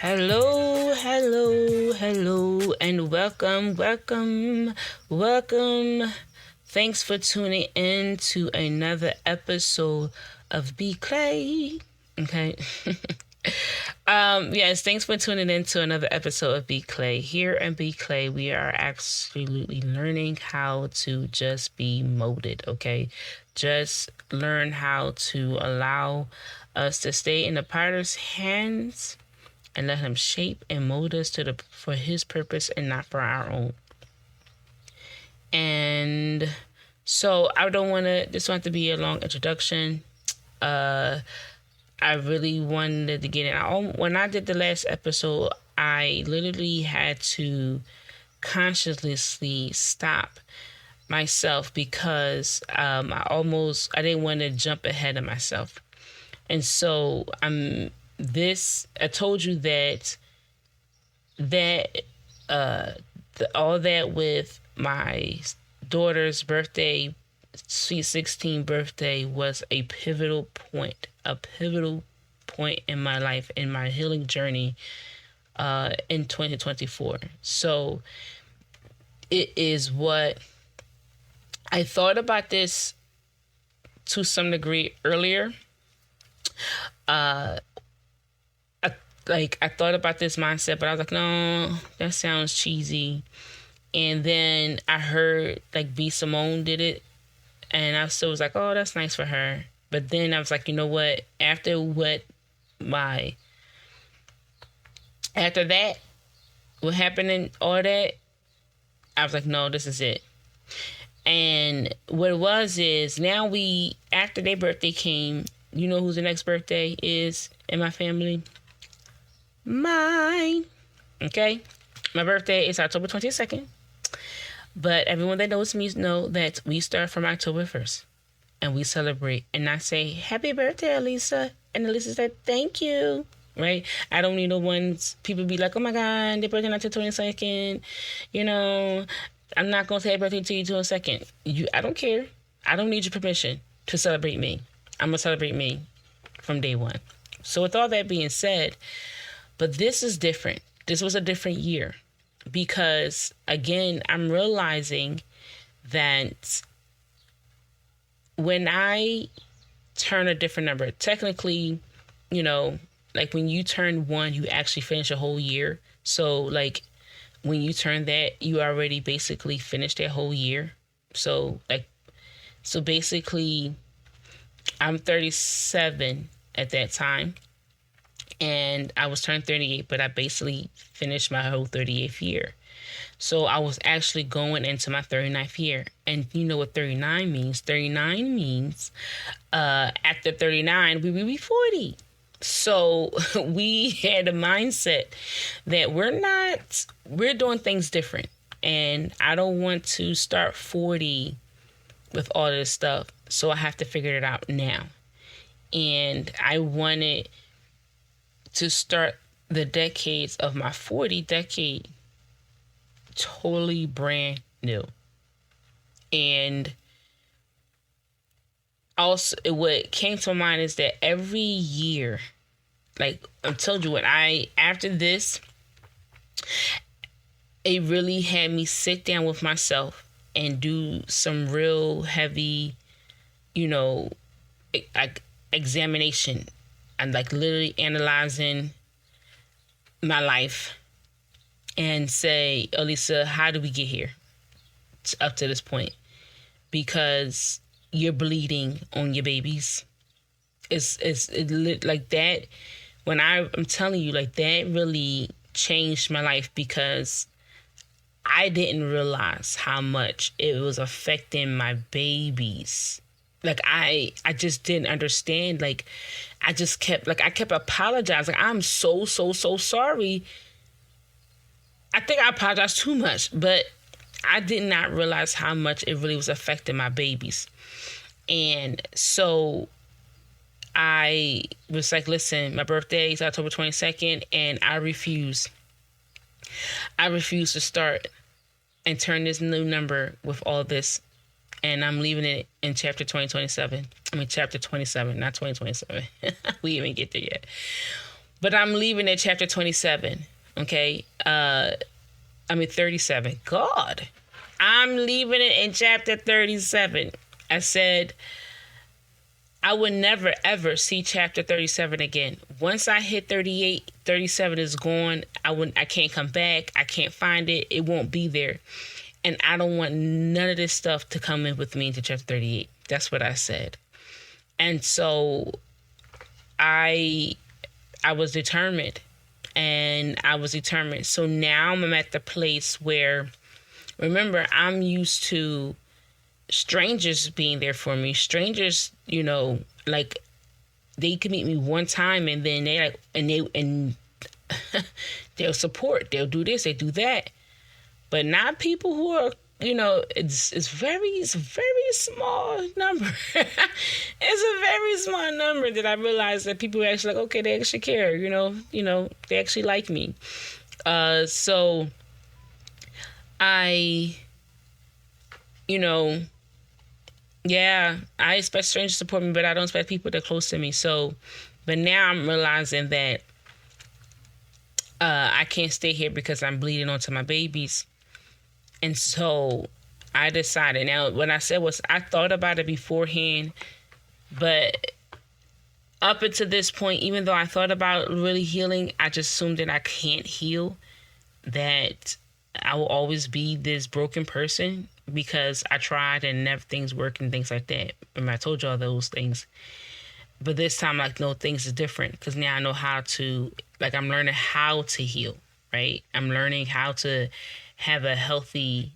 Hello, hello, hello, and welcome. Thanks for tuning in to another episode of Be Clay. Okay. Yes, thanks for tuning in to another episode of Be Clay. Here at Be Clay, we are absolutely learning how to just be molded, okay? Just learn how to allow us to stay in the potter's hands and let him shape and mold us for his purpose and not for our own. And so I don't want to, this want to be a long introduction. I really wanted to get in. When I did the last episode, I literally had to consciously stop myself because I didn't want to jump ahead of myself. And so I told you that all that with my daughter's birthday, sweet 16 birthday, was a pivotal point in my life, in my healing journey in 2024. So it is what I thought about this to some degree earlier. I thought about this mindset, but I was like, no, that sounds cheesy. And then I heard B. Simone did it, and I still was like, oh, that's nice for her. But then I was like, you know what? After that, what happened and all that, I was like, no, this is it. And what it was is now after their birthday came, you know who's the next birthday is in my family? Mine. Okay? My birthday is October 22nd. But everyone that knows me know that we start from October 1st. And we celebrate. And I say, happy birthday, Elisa. And Elisa said, thank you. Right? I don't need no ones. People be like, oh my God, their birthday on October 22nd. You know, I'm not going to say happy birthday to you till a second. I don't care. I don't need your permission to celebrate me. I'm going to celebrate me from day one. So with all that being said, but this is different. This was a different year because, again, I'm realizing that when I turn a different number, technically, when you turn 1, you actually finish a whole year. So, when you turn that, you already basically finished that whole year. So basically, I'm 37 at that time. And I was turned 38, but I basically finished my whole 38th year. So I was actually going into my 39th year. And you know what 39 means? 39 means after 39, we will be 40. So we had a mindset that we're doing things different. And I don't want to start 40 with all this stuff. So I have to figure it out now. And I wanted to start the decades of my 40 decade totally brand new. And also what came to mind is that every year, I told you after this, it really had me sit down with myself and do some real heavy, examination. I'm literally analyzing my life and say, Elisa, how did we get here up to this point? Because you're bleeding on your babies. It like that. When I'm telling you, that really changed my life because I didn't realize how much it was affecting my babies. I just didn't understand. I just kept apologizing. I'm so sorry. I think I apologized too much, but I did not realize how much it really was affecting my babies. And so I was like, listen, my birthday is October 22nd, and I refuse to start and turn this new number with all this. And I'm leaving it in chapter 2027. I mean, chapter 27, not 2027. We didn't even get there yet. But I'm leaving it chapter 27. Okay. 37. God. I'm leaving it in chapter 37. I said I would never, ever see chapter 37 again. Once I hit 38, 37 is gone. I can't come back. I can't find it. It won't be there. And I don't want none of this stuff to come in with me into chapter 38. That's what I said. And so I was determined. And I was determined. So now I'm at the place where, remember, I'm used to strangers being there for me. Strangers, like, they can meet me one time and then they like, and they'll support. They'll do this, they do that. But not people who are, it's a very small number. It's a very small number that I realized that people are actually like, okay, they actually care, they actually like me. So I expect strangers to support me, but I don't expect people that are close to me. So, but now I'm realizing that I can't stay here because I'm bleeding onto my babies. And so I decided. Now, what I said was I thought about it beforehand, but up until this point, even though I thought about really healing, I just assumed that I can't heal, that I will always be this broken person because I tried and never things work and things like that. And I told you all those things. But this time, like, no, things are different because now I know how to, like, I'm learning how to heal, right? I'm learning how to have a healthy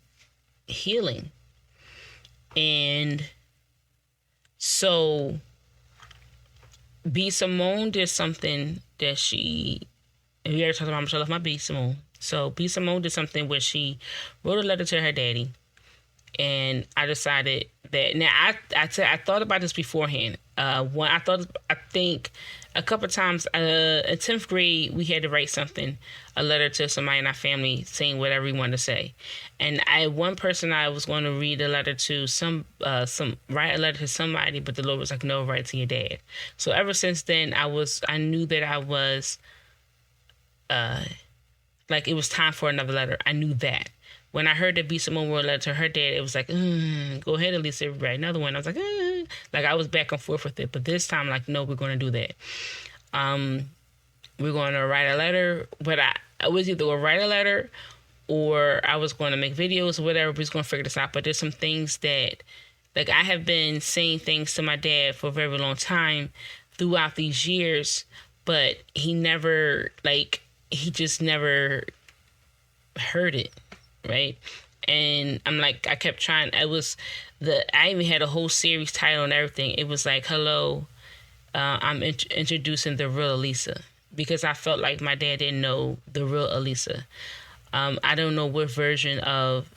healing. And so B. Simone did something that we already talked about Michelle left my B. Simone. So B. Simone did something where she wrote a letter to her daddy. And I decided that now I thought about this beforehand. I think a couple of times in 10th grade we had to write a letter to somebody in our family saying whatever we wanted to say. And one person I was going to read a letter to write a letter to somebody, but the Lord was like, no, write it to your dad. So ever since then I knew that I was like it was time for another letter. I knew that. When I heard that B. Simone wrote a letter to her dad, it was like, go ahead, Elisa, write another one. I was like, like I was back and forth with it. But this time, like, no, we're going to do that. We're going to write a letter. But I was either going to write a letter or I was going to make videos or whatever. We're just going to figure this out. But there's some things that, like, I have been saying things to my dad for a very long time throughout these years. But he just never heard it. Right. And I'm like, I kept trying. I even had a whole series title and everything. It was like, hello, I'm introducing the real Elisa, because I felt like my dad didn't know the real Elisa. I don't know what version of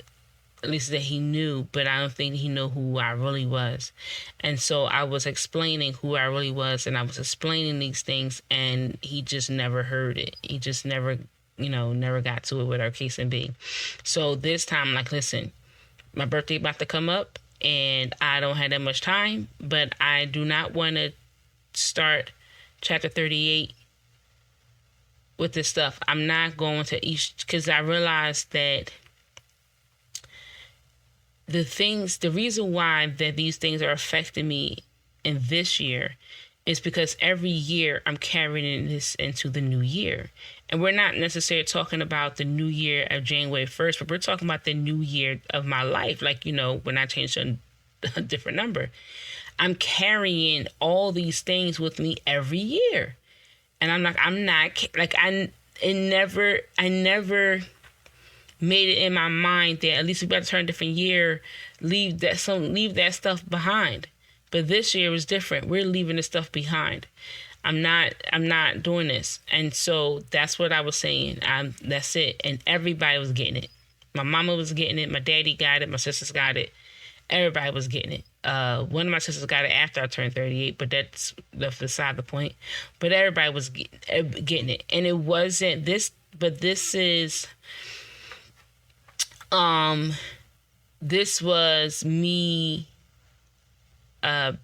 Elisa that he knew, but I don't think he knew who I really was. And so I was explaining who I really was, and I was explaining these things, and he just never heard it. He just never got to it, with our case and be. So this time, like, listen, my birthday about to come up and I don't have that much time, but I do not want to start chapter 38 with this stuff. I'm not going to because I realized that the reason why that these things are affecting me in this year is because every year I'm carrying this into the new year. And we're not necessarily talking about the new year of January 1st, but we're talking about the new year of my life. Like, when I changed to a different number, I'm carrying all these things with me every year. And I never made it in my mind that at least we better turn a different year, leave that stuff behind. But this year was different. We're leaving this stuff behind. I'm not doing this. And so that's what I was saying. That's it. And everybody was getting it. My mama was getting it. My daddy got it. My sisters got it. Everybody was getting it. One of my sisters got it after I turned 38, but that's beside the point. But everybody was getting it. And it wasn't this, but this is, Um, this was me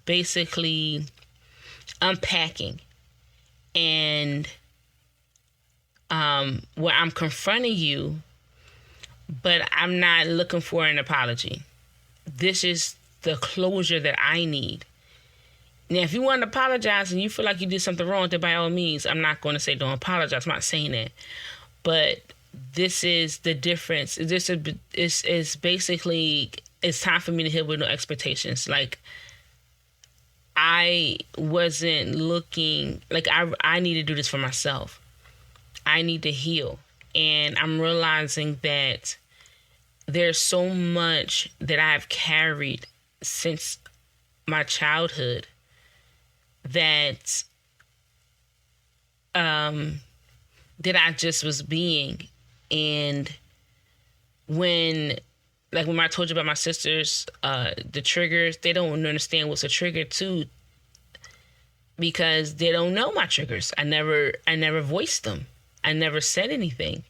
basically unpacking, and where I'm confronting you, but I'm not looking for an apology. This is the closure that I need. Now, if you want to apologize and you feel like you did something wrong, then by all means, I'm not going to say don't apologize. I'm not saying that. But this is the difference. This is basically, it's time for me to heal with no expectations. Like, I wasn't looking, like I need to do this for myself. I need to heal. And I'm realizing that there's so much that I've carried since my childhood that that I just was being. And when I told you about my sisters, the triggers, they don't understand what's a trigger too, because they don't know my triggers. I never voiced them. I never said anything.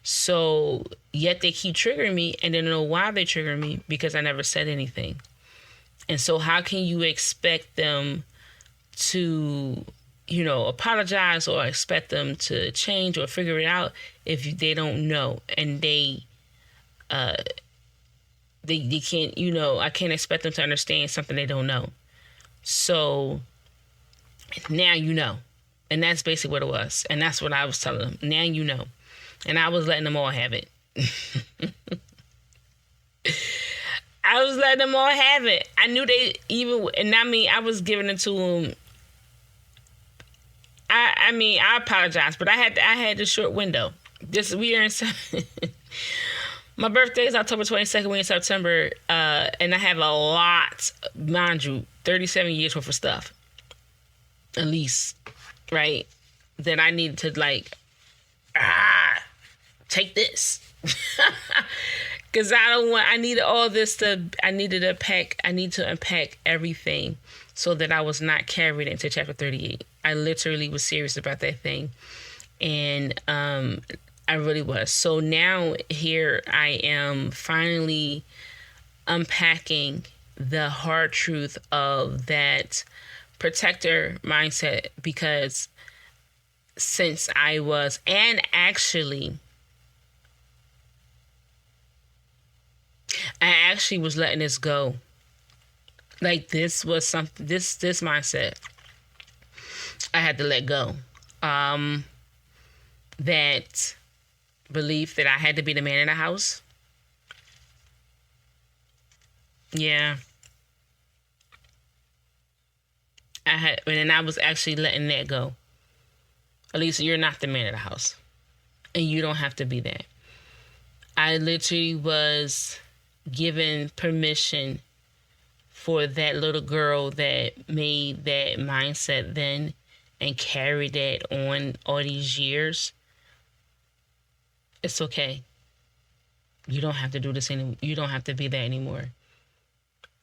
So yet they keep triggering me, and they don't know why they trigger me, because I never said anything. And so how can you expect them to, apologize, or expect them to change or figure it out if they don't know? And they can't, I can't expect them to understand something they don't know. So now you know. And that's basically what it was. And that's what I was telling them. Now you know. And I was letting them all have it. I was letting them all have it. I knew they even, and I was giving it to them. I apologize, but I had the short window. We are in my birthday is October 22nd. We're in September, and I have a lot, mind you, 37 years worth of stuff, at least, right? That I need to take this. Because I needed all this I need to unpack everything so that I was not carried into chapter 38. I literally was serious about that thing. And I really was. So now here I am finally unpacking the hard truth of that protector mindset, because since I was, and actually, I actually was letting this go. Like, this was something, this mindset I had to let go. That belief that I had to be the man in the house. Yeah. And I was actually letting that go. Elisa, you're not the man of the house. And you don't have to be that. I literally was given permission for that little girl that made that mindset then and carried that on all these years. It's okay. You don't have to do this anymore. You don't have to be that anymore.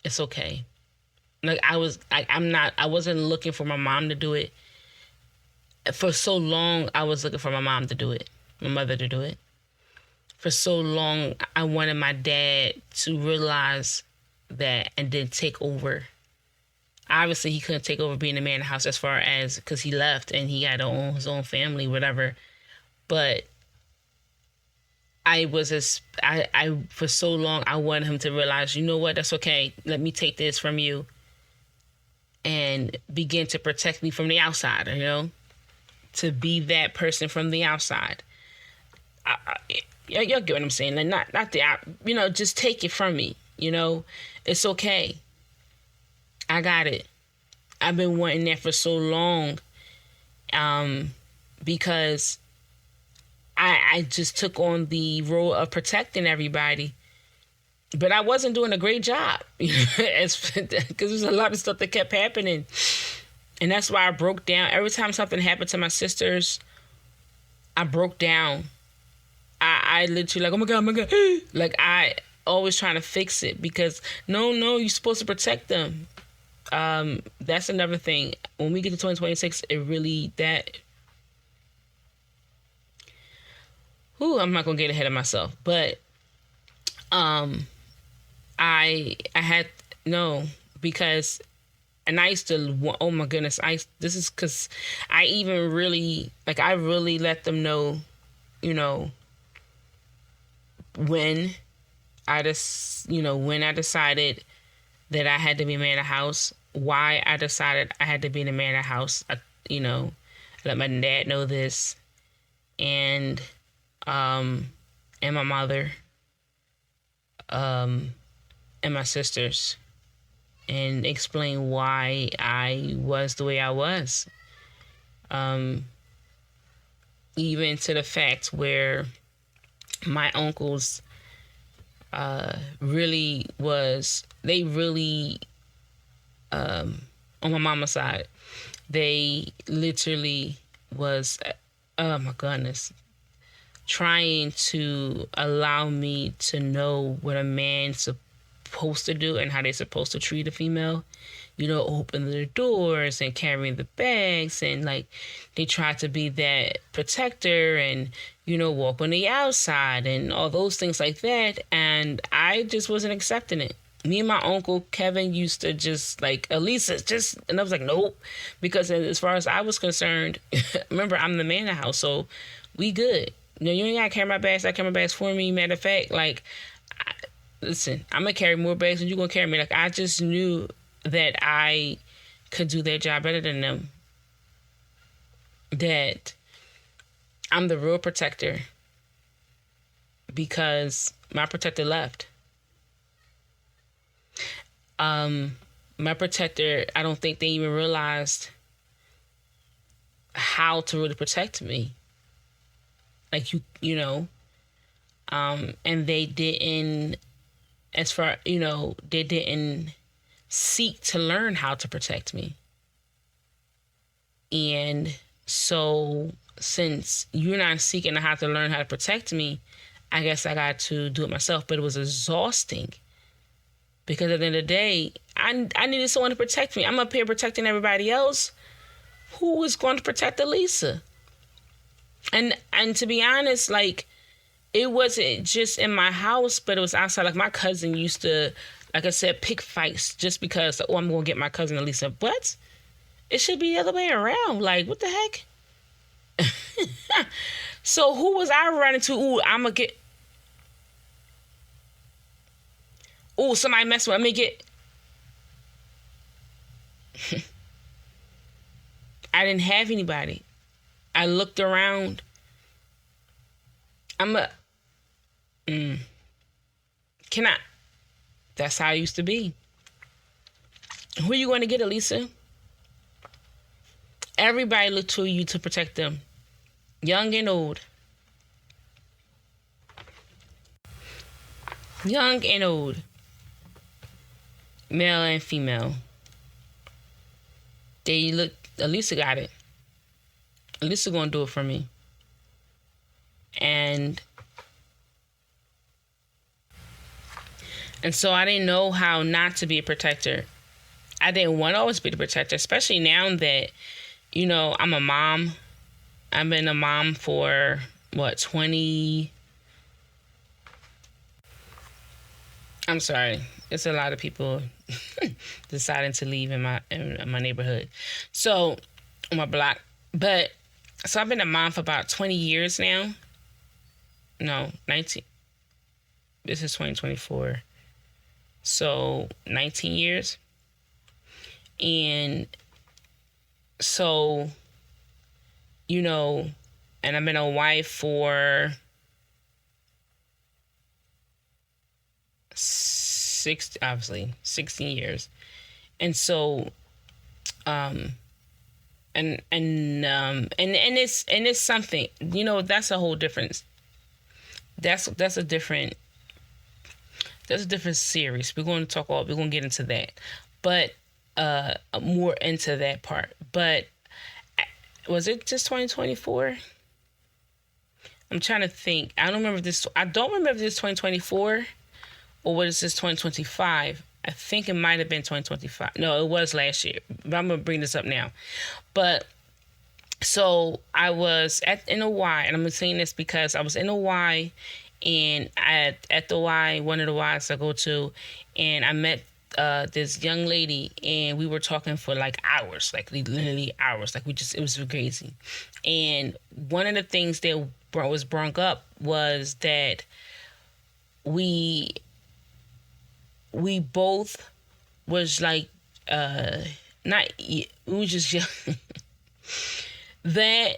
It's okay. Like, I wasn't looking for my mom to do it. For so long, I was looking for my mom to do it, my mother to do it. For so long, I wanted my dad to realize that and then take over. Obviously, he couldn't take over being the man in the house as far as, because he left and he had his own family, whatever. But for so long, I wanted him to realize, you know what, that's okay. Let me take this from you and begin to protect me from the outside, to be that person from the outside. Y'all get what I'm saying? Like, not the out, just take it from me. It's okay. I got it. I've been wanting that for so long, because I just took on the role of protecting everybody, but I wasn't doing a great job, because there's a lot of stuff that kept happening. And that's why I broke down. Every time something happened to my sisters, I broke down. I literally oh my God. Like, I always trying to fix it, because no, you're supposed to protect them. That's another thing. When we get to 2026, I'm not going to get ahead of myself, but Um, I had no, because, and I used to, oh my goodness, this is because I even really, like, I really let them know, you know, when when I decided that I had to be a man of the house, why I decided I had to be the man of the house. I let my dad know this, and and my mother, and my sisters, and explain why I was the way I was. Even to the fact where my uncles really was, they really, on my mama's side, they literally was, oh my goodness, trying to allow me to know what a man's supposed to do and how they're supposed to treat a female. Open the doors and carrying the bags, and like they tried to be that protector and, walk on the outside and all those things like that. And I just wasn't accepting it. Me and my uncle Kevin used to just like, Elisa, just, and I was like, nope. Because as far as I was concerned, remember, I'm the man of the house, so we good. You ain't gotta carry my bags. I carry my bags for me. Matter of fact, like, listen, I'm gonna carry more bags than you gonna carry me. Like, I just knew that I could do their job better than them. That I'm the real protector, because my protector left. My protector, I don't think they even realized how to really protect me. Like, and they didn't, they didn't seek to learn how to protect me. And so, since you're not seeking how to learn how to protect me, I guess I got to do it myself. But it was exhausting, because at the end of the day, I needed someone to protect me. I'm up here protecting everybody else. Who is going to protect Elisa? And to be honest, like, it wasn't just in my house, but it was outside. Like, my cousin used to, like I said, pick fights just because, I'm going to get my cousin Elisa. What? It should be the other way around. Like, what the heck? So who was I running to? Ooh, I'm going to get... Ooh, somebody messed with me. I'm going to get... I didn't have anybody. I looked around. That's how I used to be. Who are you going to get, Elisa? Everybody looked to you to protect them. Young and old. Young and old. Male and female. They look, Elisa got it. Elisa gonna do it for me. And so I didn't know how not to be a protector. I didn't want to always be the protector, especially now that, I'm a mom. I've been a mom for, 20... I'm sorry. It's a lot of people deciding to leave in my neighborhood. So, on my block. But, so I've been a mom for about 20 years now. No, 19. This is 2024. So, 19 years. And so, and I've been a wife for 16 years. And so, and it's something, that's a whole different, that's a different series. We're going to get into that, but more into that part. But was it just 2024? I'm trying to think. I don't remember if this 2024 or what is this 2025. I think it might have been 2025. No, it was last year. But I'm going to bring this up now. But so I was in Hawaii, and I'm saying this because I was in Hawaii, And at the Y, one of the Ys I go to, and I met this young lady, and we were talking for like hours, like literally hours. Like it was crazy. And one of the things that was brought up was that we both was like not we was just young. that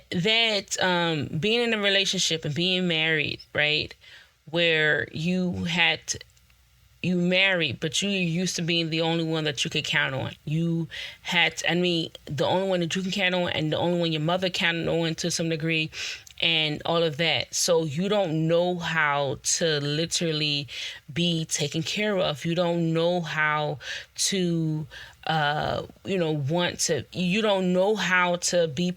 being in a relationship and being married, right, where you married, but you used to being the only one that you could count on. You had, the only one that you can count on, and the only one your mother counted on to some degree, and all of that. So you don't know how to literally be taken care of. You don't know how to, you don't know how to be,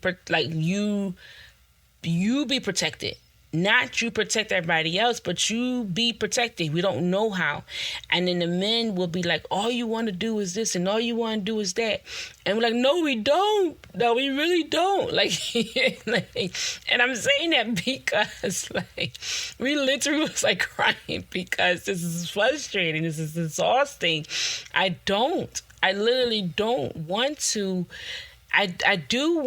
you be protected. Not you protect everybody else, but you be protected. We don't know how. And then the men will be like, all you want to do is this and all you want to do is that. And we're like, no, we don't. No, we really don't. And I'm saying that because we literally was like crying because this is frustrating. This is exhausting. I literally don't want to. I do.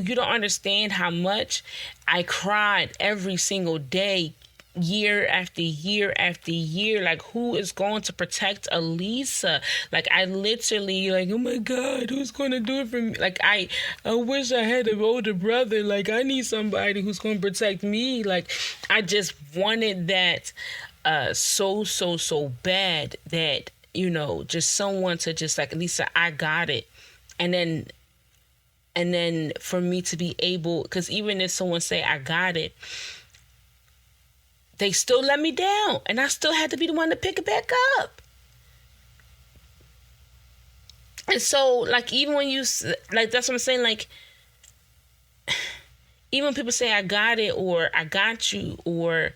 You don't understand how much I cried every single day, year after year after year. Like, who is going to protect Elisa? Like, I literally, like, oh my God, who's going to do it for me? Like, I wish I had an older brother. Like, I need somebody who's going to protect me. Like, I just wanted that so bad that, just someone to just like, Lisa, I got it. And then for me to be able, because even if someone say I got it, they still let me down. And I still had to be the one to pick it back up. And so, like, even when you, like, that's what I'm saying, like, even when people say I got it or I got you or,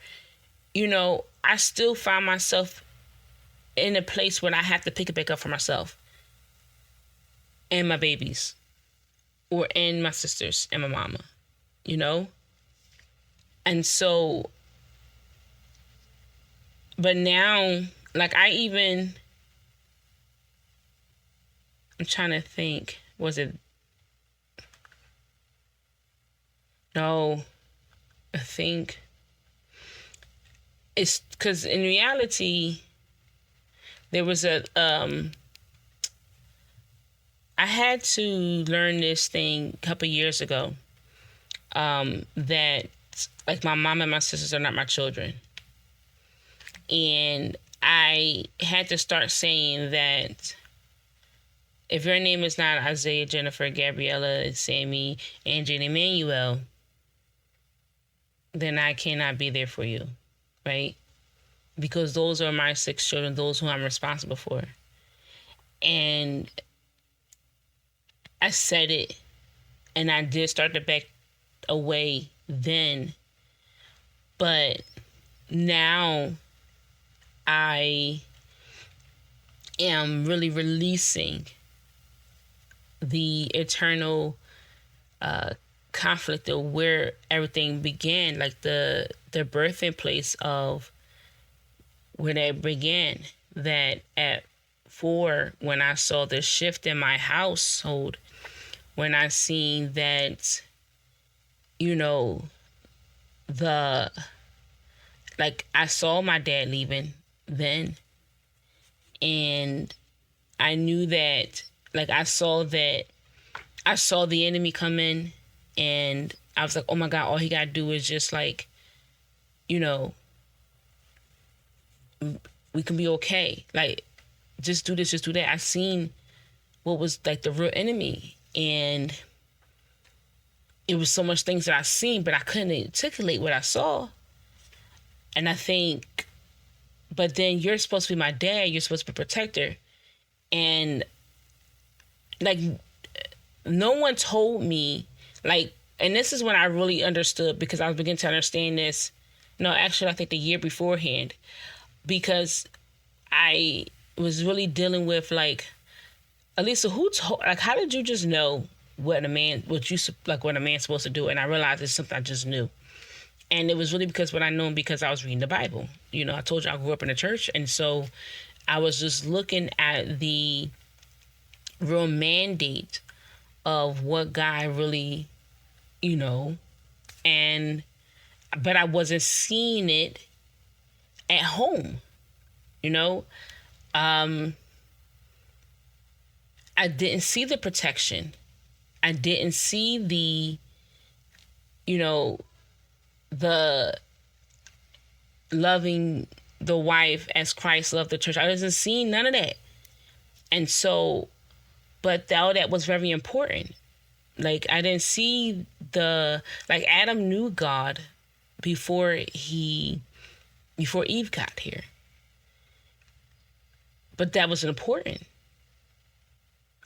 I still find myself in a place where I have to pick it back up for myself and my babies. Or and my sisters and my mama, And so, but now, like I'm trying to think, no, I think it's because in reality, there was I had to learn this thing a couple years ago, that like my mom and my sisters are not my children. And I had to start saying that if your name is not Isaiah, Jennifer, Gabriella, Sammy, Angie, and Emmanuel, then I cannot be there for you, right? Because those are my 6 children, those who I'm responsible for. And I said it, and I did start to back away then. But now I am really releasing the eternal conflict of where everything began, like the birthing place of where that began. That at 4, when I saw the shift in my household, when I seen that, I saw my dad leaving then, and I knew that, I saw the enemy come in, and I was like, oh my God, all he got to do is just we can be okay. Like, just do this, just do that. I seen what was the real enemy. And it was so much things that I seen, but I couldn't articulate what I saw. And I think, but then you're supposed to be my dad. You're supposed to be a protector. And no one told me, and this is when I really understood, because I was beginning to understand this. No, actually, I think the year beforehand, because I was really dealing with Elisa, how did you just know what a man's supposed to do? And I realized it's something I just knew. And it was really because what I know, because I was reading the Bible. You know, I told you I grew up in the church. And so I was just looking at the real mandate of what God really, you know, but I wasn't seeing it at home, you know. I didn't see the protection. I didn't see the, you know, the loving the wife as Christ loved the church. I wasn't seeing none of that. And so, but all that was very important. Like, I didn't see like Adam knew God before Eve got here. But that wasn't important.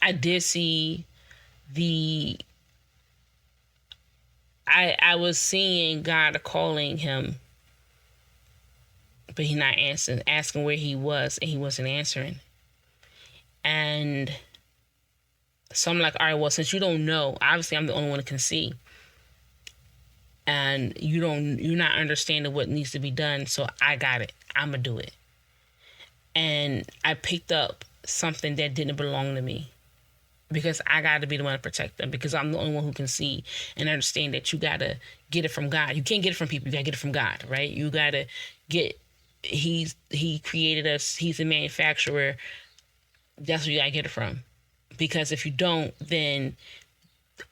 I did see I was seeing God calling him, but he not answering, asking where he was, and he wasn't answering. And so I'm like, all right, well, since you don't know, obviously I'm the only one that can see. And you're not understanding what needs to be done, so I got it. I'm gonna do it. And I picked up something that didn't belong to me, because I got to be the one to protect them, because I'm the only one who can see and understand that you got to get it from God. You can't get it from people. You got to get it from God, right? You got to get, he created us. He's the manufacturer. That's where you got to get it from. Because if you don't, then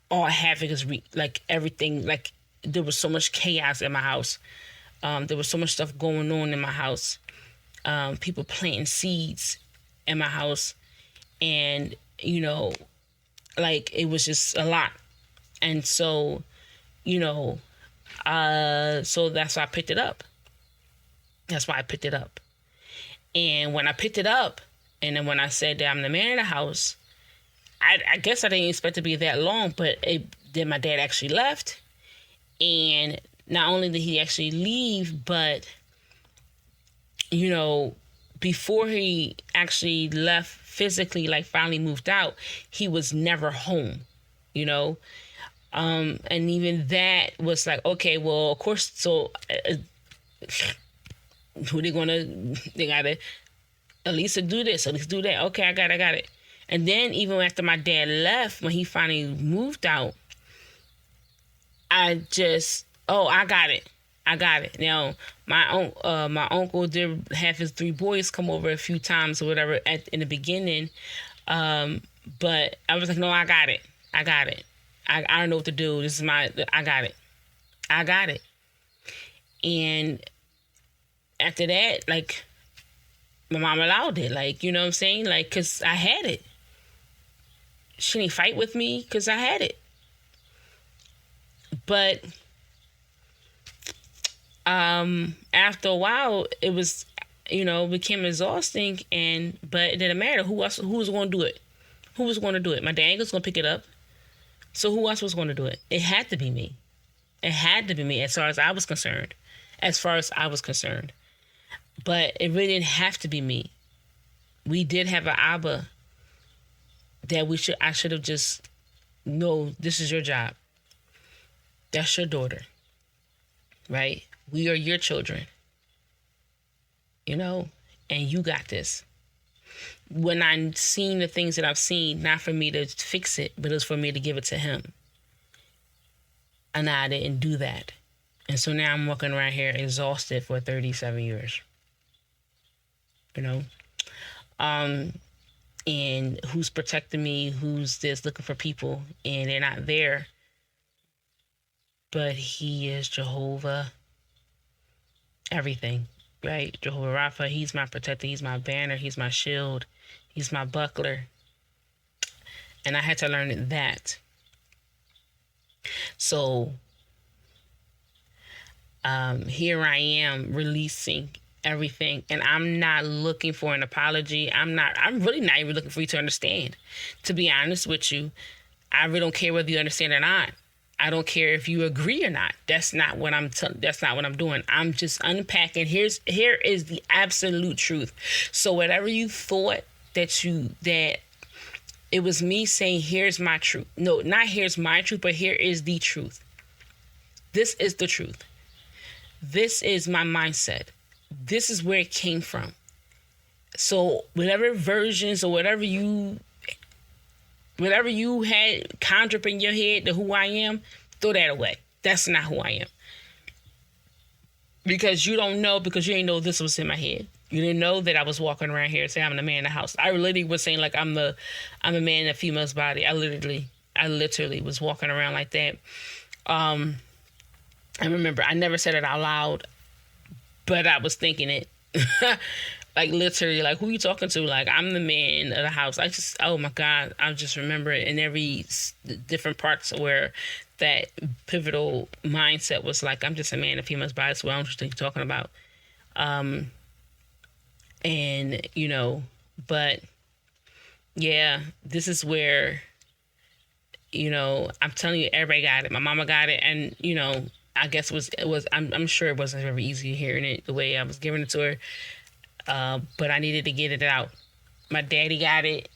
all havoc is like everything. Like, there was so much chaos in my house. There was so much stuff going on in my house. People planting seeds in my house. And, you know, like, it was just a lot. And so, you know, so that's why I picked it up. That's why I picked it up. And when I picked it up, and then when I said that I'm the man of the house, I guess I didn't expect it to be that long, but then my dad actually left. And not only did he actually leave, but, you know, before he actually left physically, like finally moved out, he was never home, you know? And even that was like, okay, well, of course, so who they gotta, Elisa do this, Elisa do that. Okay, I got it. And then even after my dad left, when he finally moved out, I got it. Now, my uncle did have his 3 boys come over a few times or whatever in the beginning. But I was like, no, I got it. I don't know what to do. I got it. And after that, like, my mom allowed it. Like, you know what I'm saying? Like, because I had it. She didn't fight with me because I had it. But after a while, it was, you know, became exhausting. But it didn't matter who was going to do it. Who was going to do it? My dad was going to pick it up. So who else was going to do it? It had to be me. As far as I was concerned. But it really didn't have to be me. We did have an Abba that I should have just, no, this is your job. That's your daughter. Right? We are your children. You know? And you got this. When I'm seeing the things that I've seen, not for me to fix it, but it's for me to give it to him. And I didn't do that. And so now I'm walking around here exhausted for 37 years. You know? And who's protecting me, who's just looking for people, and they're not there. But he is Jehovah everything, right? Jehovah Rapha, he's my protector, he's my banner, he's my shield, he's my buckler. And I had to learn that. So here I am releasing everything, and I'm not looking for an apology. I'm really not even looking for you to understand. To be honest with you, I really don't care whether you understand or not. I don't care if you agree or not. That's not what I'm doing. I'm just unpacking. Here is the absolute truth. So whatever you thought that it was me saying, here's my truth. No, not here's my truth, but here is the truth. This is the truth. This is my mindset. This is where it came from. So whatever versions or whatever you had conjured up in your head to who I am, throw that away. That's not who I am. Because you don't know, because you didn't know this was in my head. You didn't know that I was walking around here saying I'm the man in the house. I literally was saying like I'm a man in a female's body. I literally was walking around like that. I remember I never said it out loud, but I was thinking it. Like literally, like who you talking to? Like I'm the man of the house. Oh my God, I just remember it in every different parts where that pivotal mindset was like, I'm just a man in a female's body. That's what I'm just talking about. And but yeah, this is where, I'm telling you, everybody got it. My mama got it. And, I guess it was, I'm sure it wasn't very easy hearing it the way I was giving it to her. But I needed to get it out. My daddy got it.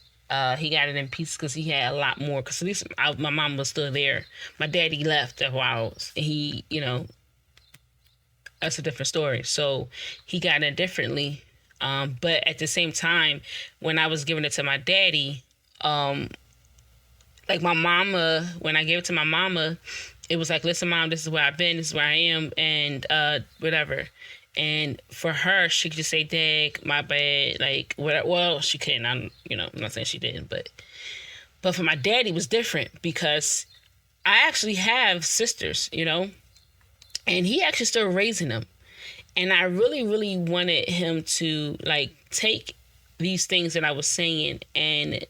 He got it in pieces because he had a lot more. Because at least my mom was still there. My daddy left a while. He, that's a different story. So he got it differently. But at the same time, when I was giving it to my daddy, like my mama, when I gave it to my mama, it was like, listen, Mom, this is where I've been, this is where I am, and whatever. And for her, she could just say, Dag, my bad, like, whatever. Well, she couldn't. I'm not saying she didn't, but for my daddy, it was different because I actually have sisters, and he actually still raising them. And I really, really wanted him to, like, take these things that I was saying and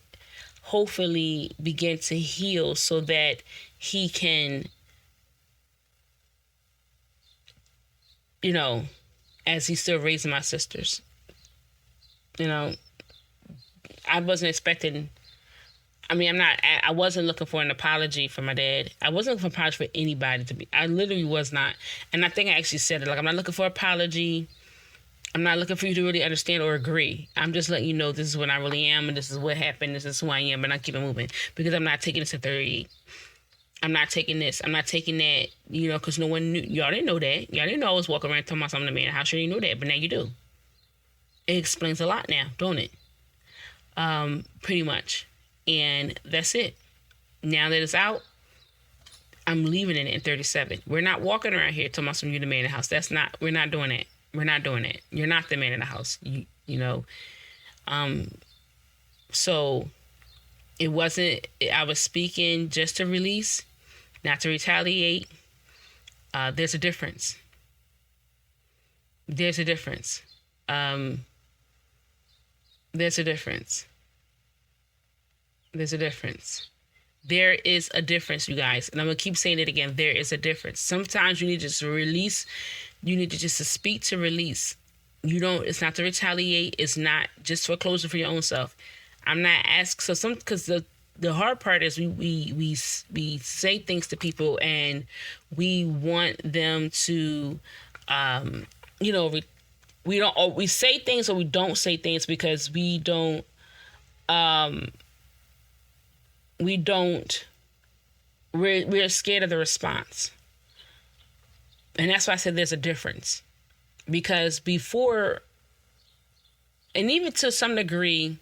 hopefully begin to heal so that he can, as he's still raising my sisters. I wasn't expecting... I wasn't looking for an apology from my dad. I wasn't looking for an apology for anybody I literally was not. And I think I actually said it. Like, I'm not looking for an apology. I'm not looking for you to really understand or agree. I'm just letting you know this is what I really am and this is what happened. This is who I am, and I keep it moving. Because I'm not taking this to 38. I'm not taking this. I'm not taking that, because no one knew. Y'all didn't know that. Y'all didn't know I was walking around talking about something to me. How sure you knew that? But now you do. It explains a lot now, don't it? Pretty much. And that's it. Now that it's out, I'm leaving it in 37. We're not walking around here talking about some you the man in the house. We're not doing that. We're not doing that. You're not the man in the house. So it wasn't, I was speaking just to release, not to retaliate. There's a difference. There's a difference. There's a difference. There's a difference. There is a difference, you guys. And I'm going to keep saying it again. There is a difference. Sometimes you need to just release. You need to just speak to release. It's not to retaliate. It's not just for closure for your own self. I'm not asking. Because the hard part is we say things to people and we want them to, we say things or we don't say things because we're scared of the response. And that's why I said there's a difference. Because before, and even to some degree,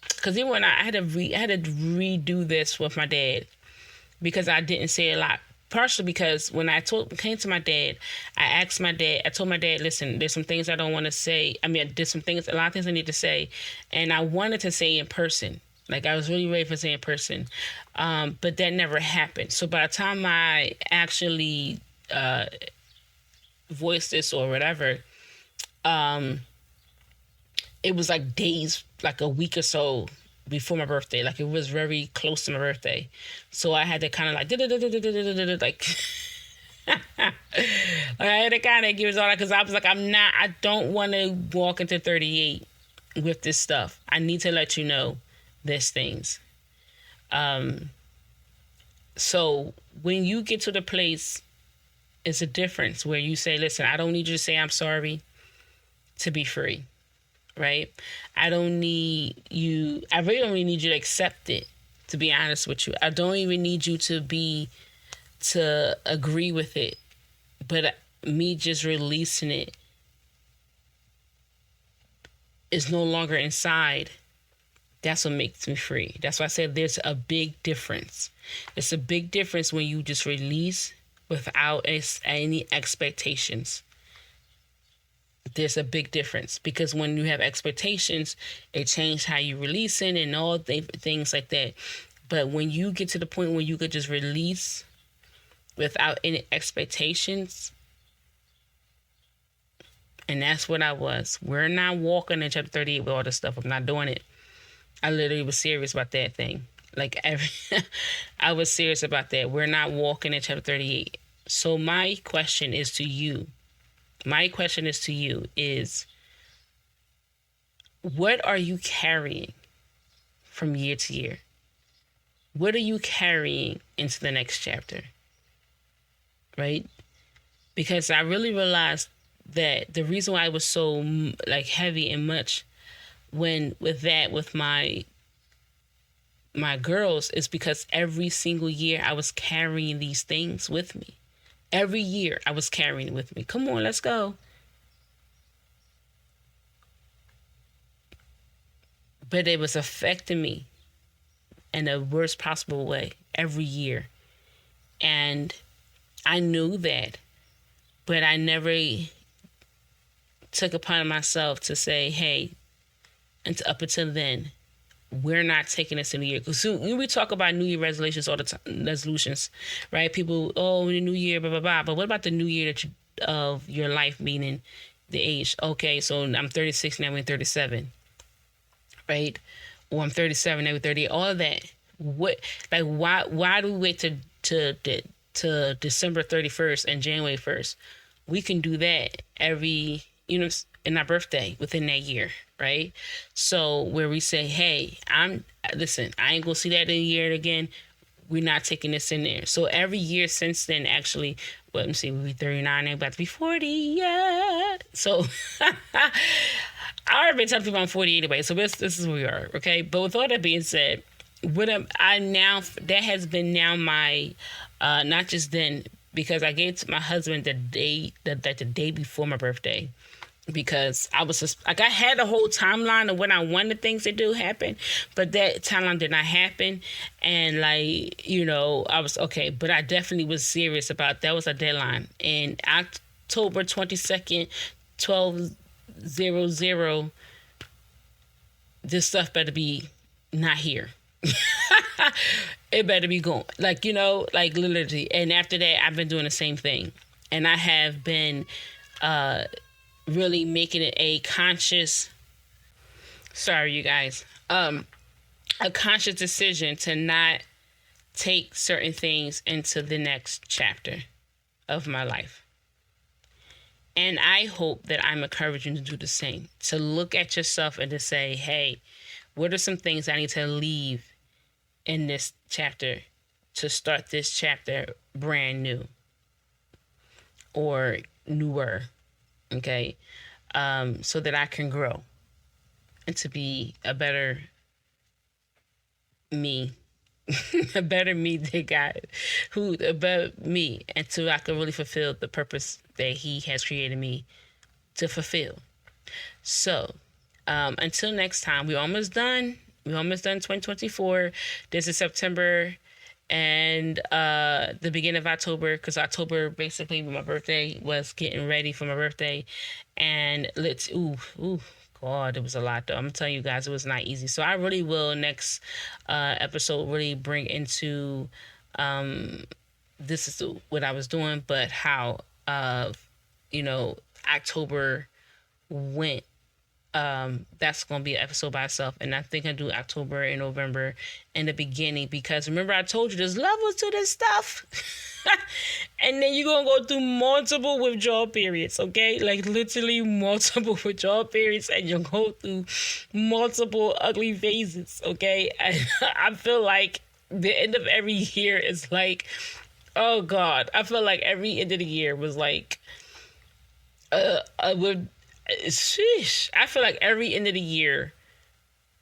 because even when I had to redo this with my dad, because I didn't say a lot. Partially because when I came to my dad, I told my dad, listen, there's some things I don't want to say. There's a lot of things I need to say. And I wanted to say in person. Like, I was really ready for saying in person. But that never happened. So by the time I actually voiced this or whatever, it was like days, like a week or so before my birthday. Like, it was very close to my birthday. So I had to kind of like, I had to kind of give it all that because I was like, I don't want to walk into 38 with this stuff. I need to let you know there's things. So when you get to the place, it's a difference where you say, listen, I don't need you to say I'm sorry to be free, right? I really don't need you to accept it, to be honest with you. I don't even need you to agree with it. But me just releasing it is no longer inside. That's what makes me free. That's why I said there's a big difference. It's a big difference when you just release without any expectations. There's a big difference, because when you have expectations, it changes how you release it and all things like that. But when you get to the point where you could just release without any expectations, and that's what I was. We're not walking in chapter 38 with all this stuff. I'm not doing it. I literally was serious about that thing. I was serious about that. We're not walking in chapter 38. So my question is to you. Is what are you carrying from year to year? What are you carrying into the next chapter? Right? Because I really realized that the reason why I was so heavy and much with my girls is because every single year I was carrying these things with me. Every year I was carrying it with me. Come on, let's go. But it was affecting me in the worst possible way every year. And I knew that, but I never took upon myself to say, hey, and up until then, we're not taking this in the year. Because we talk about New Year resolutions all the time, resolutions, right? People, the New Year, blah, blah, blah. But what about the New Year of your life, meaning the age? Okay, so I'm 36, now we're 37, right? Or I'm 37, now we're 38, all of that. Why do we wait to December 31st and January 1st? We can do that every, in our birthday within that year, right? So where we say, hey, I ain't gonna see that in a year again. We're not taking this in there. So every year since then, actually, let me see, we'll be 39, I'm about to be 40, yeah. So I already been telling people I'm 40 anyway, so this is where we are, okay? But with all that being said, that has been now my, not just then, because I gave to my husband the day before my birthday, because I was just, I had a whole timeline of when I wanted things to do happen, but that timeline did not happen. And I was okay, but I definitely was serious about that. Was a deadline. And October 22nd, 12:00, this stuff better be not here. It better be gone. Literally. And after that, I've been doing the same thing. And I have been really making it a conscious, sorry, you guys, a conscious decision to not take certain things into the next chapter of my life. And I hope that I'm encouraging you to do the same, to look at yourself and to say, hey, what are some things I need to leave in this chapter to start this chapter brand new or newer, okay? So that I can grow and to be a better me, a better me than God, a better me, and so I can really fulfill the purpose that He has created me to fulfill. So, until next time, we're almost done. We're almost done 2024. This is September and the beginning of October, because October, basically, my birthday was getting ready for my birthday. And God, it was a lot, though. I'm telling you guys, it was not easy. So I really will, next episode, really bring into, this is what I was doing, but how, October went. That's going to be an episode by itself. And I think I do October and November in the beginning, because remember I told you there's levels to this stuff. And then you're going to go through multiple withdrawal periods, okay? Literally multiple withdrawal periods, and you'll go through multiple ugly phases, okay? I feel like the end of every year is oh God, I feel like every end of the year was sheesh. I feel like every end of the year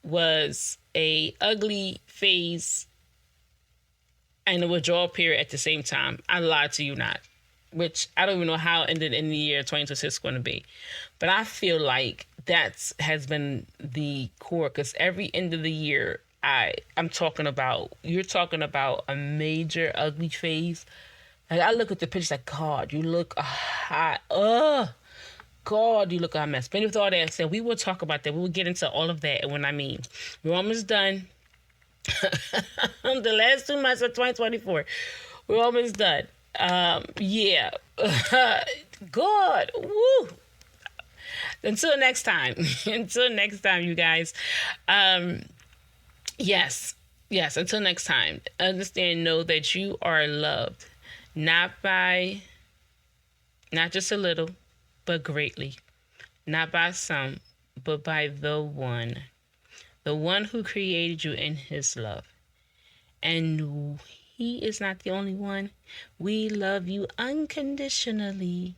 was a ugly phase and a withdrawal period at the same time. I lied to you not. which I don't even know how in the year 2026 is going to be. But I feel like that has been the core, because every end of the year, I'm talking about, you're talking about a major ugly phase. Like, I look at the pictures like, God, you look hot. God, you look a mess. But with all that said, we will talk about that. We will get into all of that. And when I mean, we're almost done. The last 2 months of 2024, we're almost done. Yeah. God. Woo. Until next time. Until next time, you guys. Yes. Yes. Until next time. Understand, know that you are loved. Not just a little, but greatly. Not by some, but by the one who created you in his love. And he is not the only one. We love you unconditionally.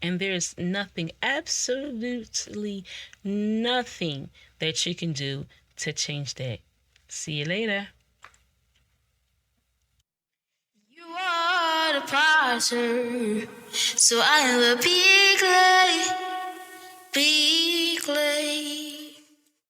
And there's nothing, absolutely nothing that you can do to change that. See you later. You are the potter, so I am a big clay.